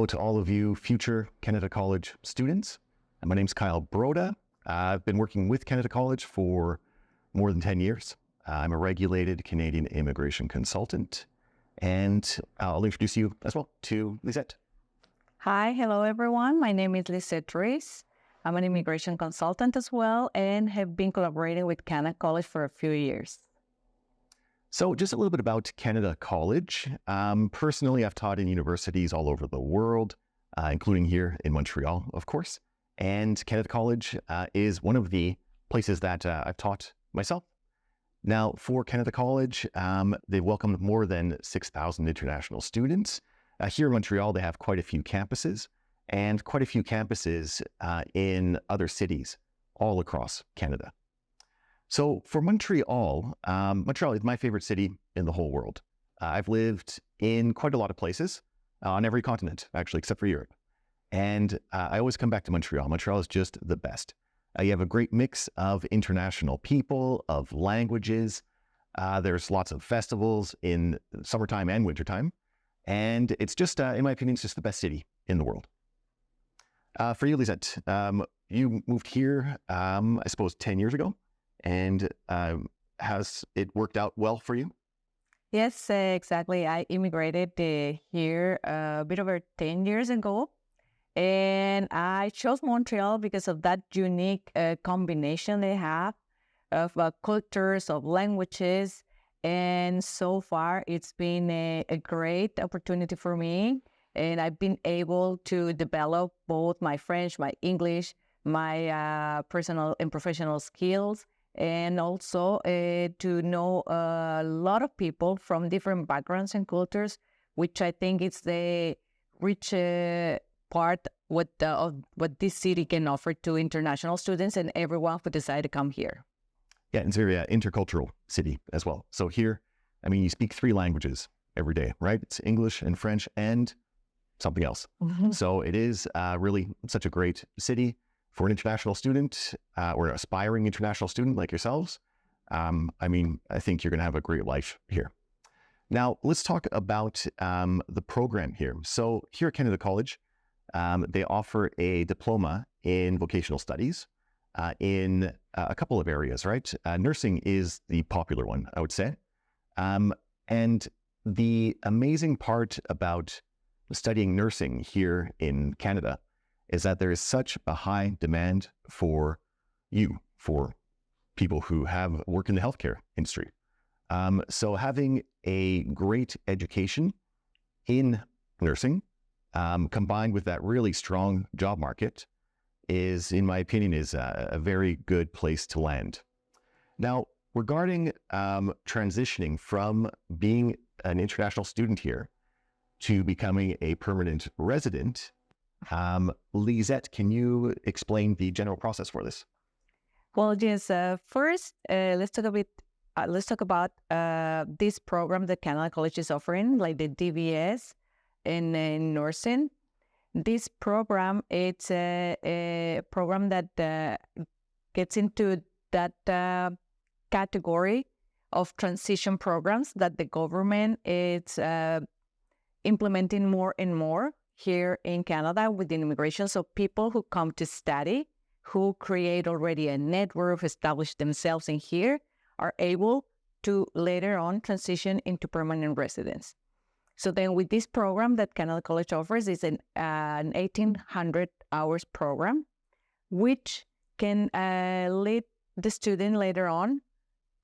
to all of you future Canada College students. My name's Kyle Broda. I've been working with Canada College for more than 10 years. I'm a regulated Canadian immigration consultant, and I'll introduce you as well to Lisette. Hi, hello everyone. My name is Lisette Reese. I'm an immigration consultant as well and have been collaborating with Canada College for a few years. So just a little bit about Canada College. Personally, I've taught in universities all over the world, including here in Montreal, of course. And Canada College is one of the places that I've taught myself. Now, for Canada College, they've welcomed more than 6,000 international students. Here in Montreal, they have quite a few campuses and quite a few campuses in other cities all across Canada. So for Montreal, Montreal is my favorite city in the whole world. I've lived in quite a lot of places on every continent, actually, except for Europe. And I always come back to Montreal. Montreal is just the best. You have a great mix of international people, of languages. There's lots of festivals in summertime and wintertime. And it's just, in my opinion, it's just the best city in the world. For you, Lisette, you moved here, I suppose, 10 years ago. And has it worked out well for you? Yes, exactly. I immigrated here a bit over 10 years ago. And I chose Montreal because of that unique combination they have of cultures, of languages. And so far, it's been a great opportunity for me. And I've been able to develop both my French, my English, my personal and professional skills, and also to know a lot of people from different backgrounds and cultures, which I think is the rich part of what this city can offer to international students and everyone who decide to come here. Yeah, it's a very intercultural city as well. So here, I mean, you speak 3 languages every day, right? It's English and French and something else. Mm-hmm. So it is really such a great city for an international student or an aspiring international student like yourselves. I mean, I think you're going to have a great life here. Now, let's talk about the program here. So here at Canada College, they offer a diploma in vocational studies in a couple of areas, right? Nursing is the popular one, I would say. And the amazing part about studying nursing here in Canada is that there is such a high demand for people who have worked in the healthcare industry. So having a great education in nursing, combined with that really strong job market is, in my opinion, is a very good place to land. Now, regarding transitioning from being an international student here to becoming a permanent resident, Lisette, can you explain the general process for this? Well, yes. First, let's talk about this program that Canada College is offering, like the DVS in nursing. This program, it's a program that gets into that category of transition programs that the government is implementing more and more here in Canada within immigration. So people who come to study, who create already a network, establish themselves in here, are able to later on transition into permanent residence. So then with this program that Canada College offers is an 1,800 hours program, which can lead the student later on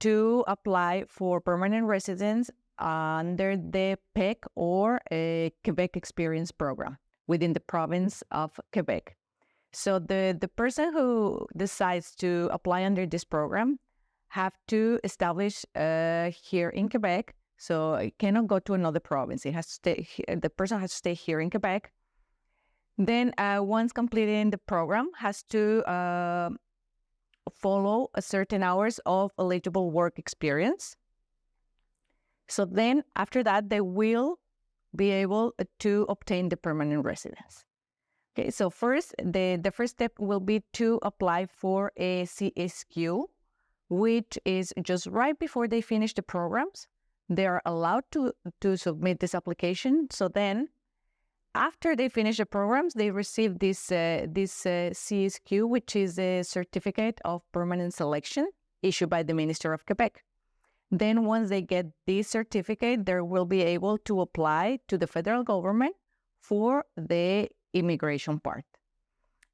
to apply for permanent residence under the PEC or a Quebec Experience program within the province of Quebec. So the person who decides to apply under this program have to establish here in Quebec. So it cannot go to another province. It has to stay. The person has to stay here in Quebec. Then once completing the program, has to follow a certain hours of eligible work experience. So then after that, they will be able to obtain the permanent residence. Okay, so first, the first step will be to apply for a CSQ, which is just right before they finish the programs. They are allowed to submit this application. So then After they finish the programs, they receive this CSQ, which is a Certificate of Permanent Selection issued by the Minister of Quebec. Then once they get this certificate, they will be able to apply to the federal government for the immigration part.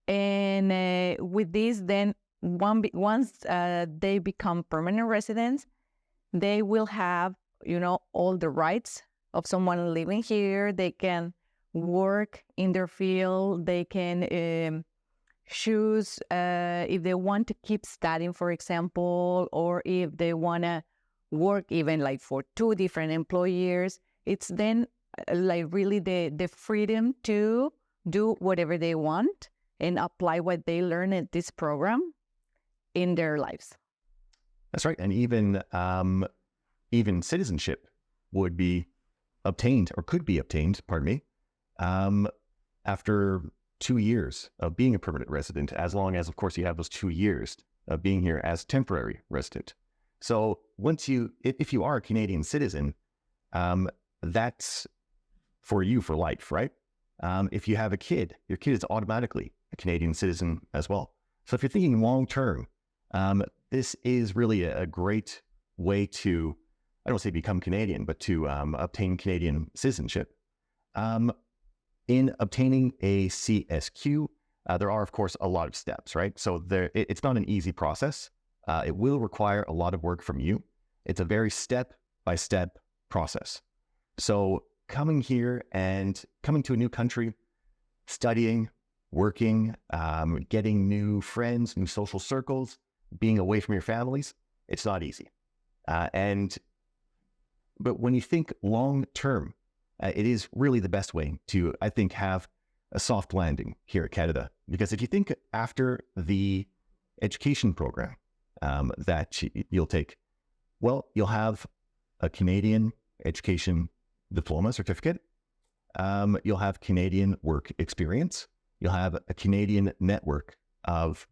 And with this, then once they become permanent residents, they will have, all the rights of someone living here. They can work in their field. They can choose if they want to keep studying, for example, or if they want to work even like for 2 different employers. It's then like really the freedom to do whatever they want and apply what they learn at this program in their lives. That's right. And even citizenship would be obtained, or could be obtained, after 2 years of being a permanent resident, as long as, of course, you have those 2 years of being here as temporary resident. So if you are a Canadian citizen, that's for you for life, right? If you have a kid, your kid is automatically a Canadian citizen as well. So if you're thinking long-term, this is really a great way to, I don't say become Canadian, but to obtain Canadian citizenship. In obtaining a CSQ, there are, of course, a lot of steps, right? So it's not an easy process. It will require a lot of work from you. It's a very step-by-step process. So coming here and coming to a new country, studying, working, getting new friends, new social circles, being away from your families, it's not easy. But when you think long-term, it is really the best way to, I think, have a soft landing here at Canada. Because if you think after the education program that you'll take, well, you'll have a Canadian education diploma certificate. You'll have Canadian work experience. You'll have a Canadian network of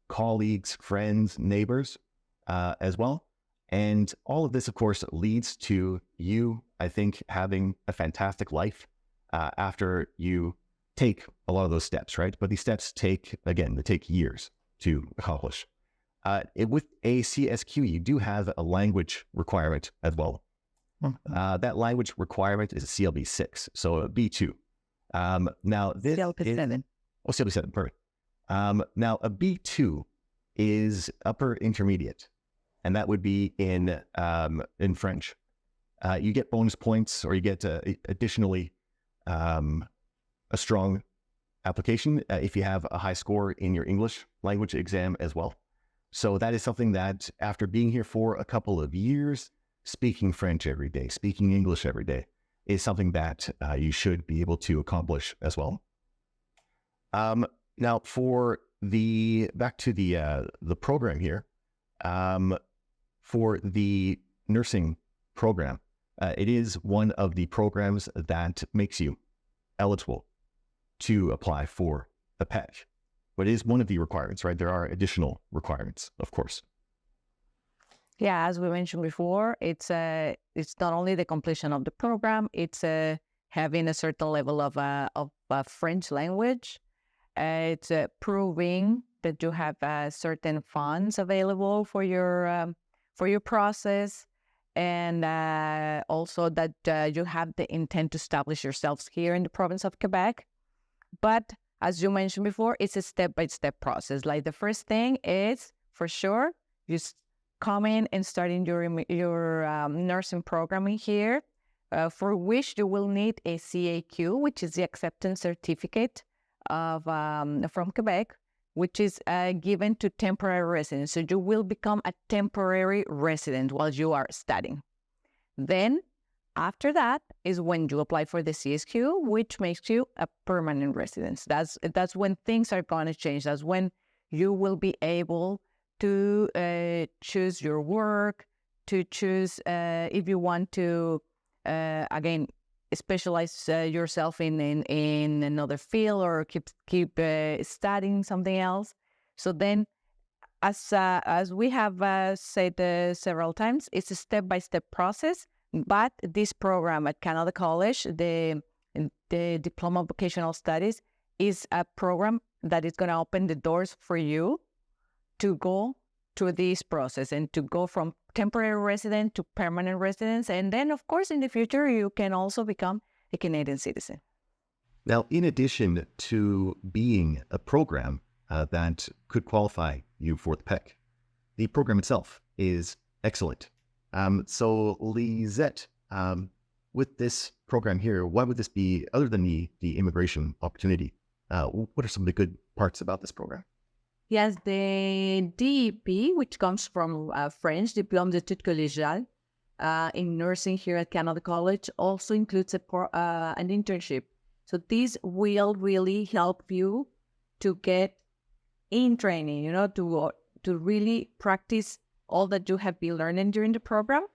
colleagues, friends, neighbors as well. And all of this, of course, leads to you, I think, having a fantastic life after you take a lot of those steps, right? But these steps they take years to accomplish. With a CSQ, you do have a language requirement as well. That language requirement is a CLB 6, so a B2. Now this CLB 7. CLB 7, perfect. Now a B2 is upper intermediate, and that would be in French. You get bonus points, or you get additionally a strong application if you have a high score in your English language exam as well. So that is something that after being here for a couple of years, speaking French every day, speaking English every day, is something that you should be able to accomplish as well. Now, back to the program here, for the nursing program, it is one of the programs that makes you eligible to apply for a PEC. But it is one of the requirements, right? There are additional requirements, of course. Yeah, as we mentioned before, it's not only the completion of the program, it's having a certain level of French language. It's proving that you have certain funds available for your process, and also that you have the intent to establish yourselves here in the province of Quebec. But as you mentioned before, it's a step-by-step process. Like the first thing is, for sure, you come in and starting your nursing programming here, for which you will need a CAQ, which is the acceptance certificate from Quebec, which is given to temporary residents. So you will become a temporary resident while you are studying. Then, after that is when you apply for the CSQ, which makes you a permanent resident. That's when things are going to change. That's when you will be able to choose your work, to choose if you want to, again, specialize yourself in another field, or keep studying something else. So then, as we have said several times, it's a step-by-step process. But this program at Canada College, the the Diploma of Vocational Studies is a program that is going to open the doors for you to go through this process and to go from temporary resident to permanent residence. And then, of course, in the future, you can also become a Canadian citizen. Now, in addition to being a program that could qualify you for the PEC, the program itself is excellent. So, Lisette, with this program here, why would this be, other than the immigration opportunity, what are some of the good parts about this program? Yes, the DEP, which comes from French, Diplôme d'études collégiales, in nursing here at Canada College, also includes an internship. So this will really help you to get in training, to really practice all that you have been learning during the program.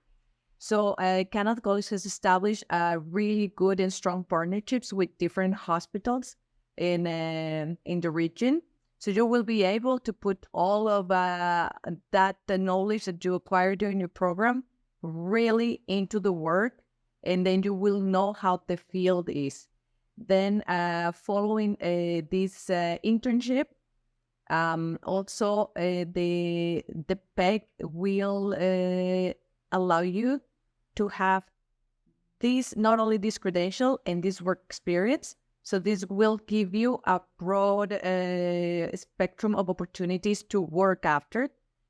So Canada College has established really good and strong partnerships with different hospitals in the region. So you will be able to put all of the knowledge that you acquired during your program really into the work, and then you will know how the field is. Then following this internship, also the PEC will allow you to have not only this credential and this work experience. So this will give you a broad spectrum of opportunities to work after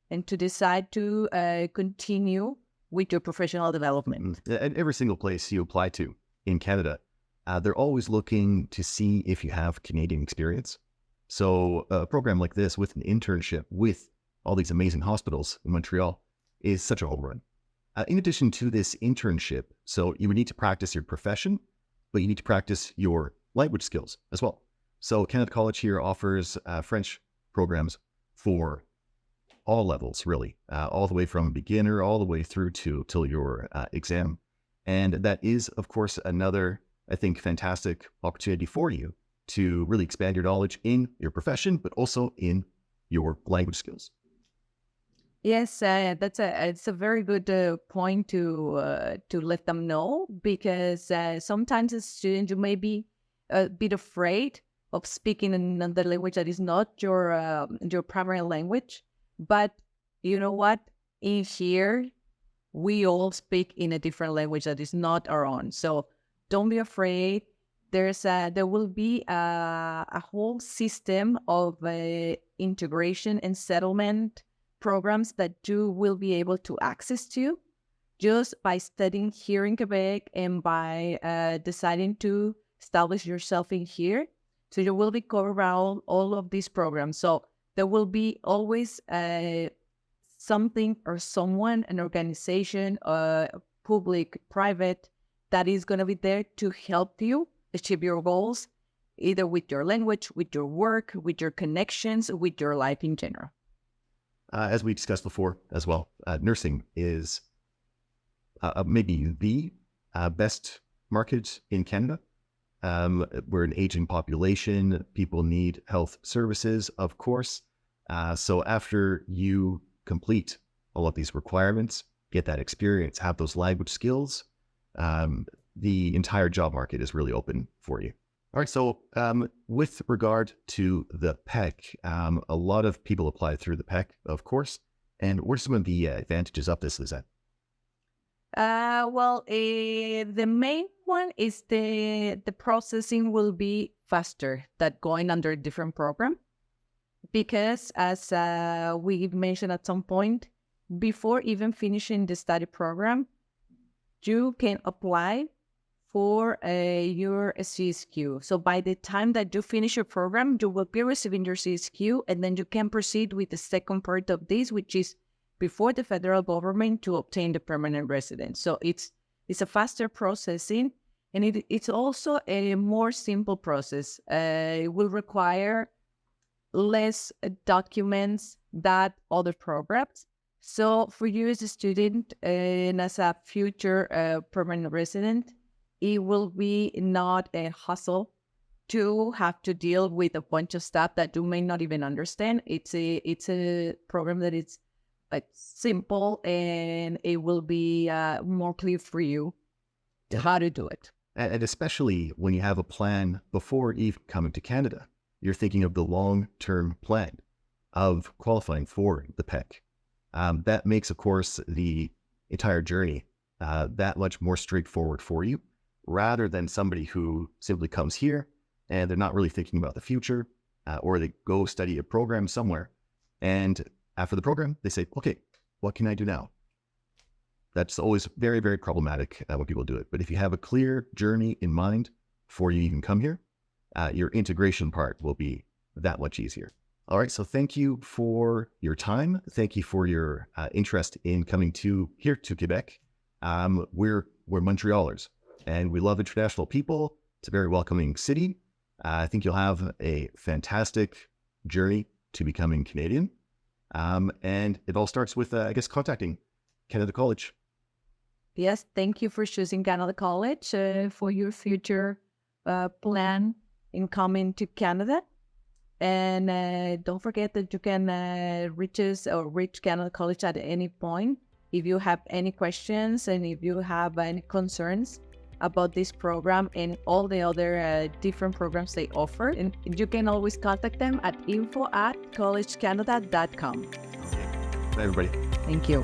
and to decide to continue with your professional development. At every single place you apply to in Canada, they're always looking to see if you have Canadian experience. So a program like this with an internship with all these amazing hospitals in Montreal is such a home run. In addition to this internship, so you would need to practice your profession, but you need to practice your language skills as well. So Canada College here offers French programs for all levels, really, all the way from beginner all the way through till your exam. And that is, of course, another, I think, fantastic opportunity for you to really expand your knowledge in your profession, but also in your language skills. Yes, it's a very good point to let them know, because sometimes as a student you may be a bit afraid of speaking in another language that is not your primary language. But you know what? In here, we all speak in a different language that is not our own. So don't be afraid. There will be a whole system of integration and settlement programs that you will be able to access to just by studying here in Quebec and by deciding to establish yourself in here. So you will be covered around all of these programs. So there will be always something or someone, an organization, public, private, that is going to be there to help you achieve your goals, either with your language, with your work, with your connections, with your life in general. As we discussed before as well, nursing is maybe the best market in Canada. We're an aging population. People need health services, of course. So after you complete all of these requirements, get that experience, have those language skills, the entire job market is really open for you. All right, so with regard to the PEC, a lot of people apply through the PEC, of course. And what are some of the advantages of this, Lisette? The main one is the processing will be faster than going under a different program. Because as we mentioned at some point, before even finishing the study program, you can apply for your CSQ. So by the time that you finish your program, you will be receiving your CSQ, and then you can proceed with the second part of this, which is before the federal government to obtain the permanent residence. So it's a faster processing, and it's also a more simple process. It will require less documents than other programs. So for you as a student and as a future permanent resident, it will be not a hassle to have to deal with a bunch of stuff that you may not even understand. It's a program that is simple, and it will be more clear for you how to do it. And especially when you have a plan before even coming to Canada, you're thinking of the long-term plan of qualifying for the PEC. That makes, of course, the entire journey that much more straightforward for you, rather than somebody who simply comes here and they're not really thinking about the future, or they go study a program somewhere, and after the program, they say, okay, what can I do now? That's always very, very problematic when people do it. But if you have a clear journey in mind before you even come here, your integration part will be that much easier. All right, so thank you for your time. Thank you for your interest in coming here to Quebec. We're Montrealers, and we love international people. It's a very welcoming city. I think you'll have a fantastic journey to becoming Canadian. And it all starts with, I guess, contacting Canada College. Yes, thank you for choosing Canada College for your future plan in coming to Canada. And don't forget that you can reach us or reach Canada College at any point if you have any questions and if you have any concerns about this program and all the other different programs they offer. And you can always contact them at info@collegecanada.com. Bye, everybody. Thank you.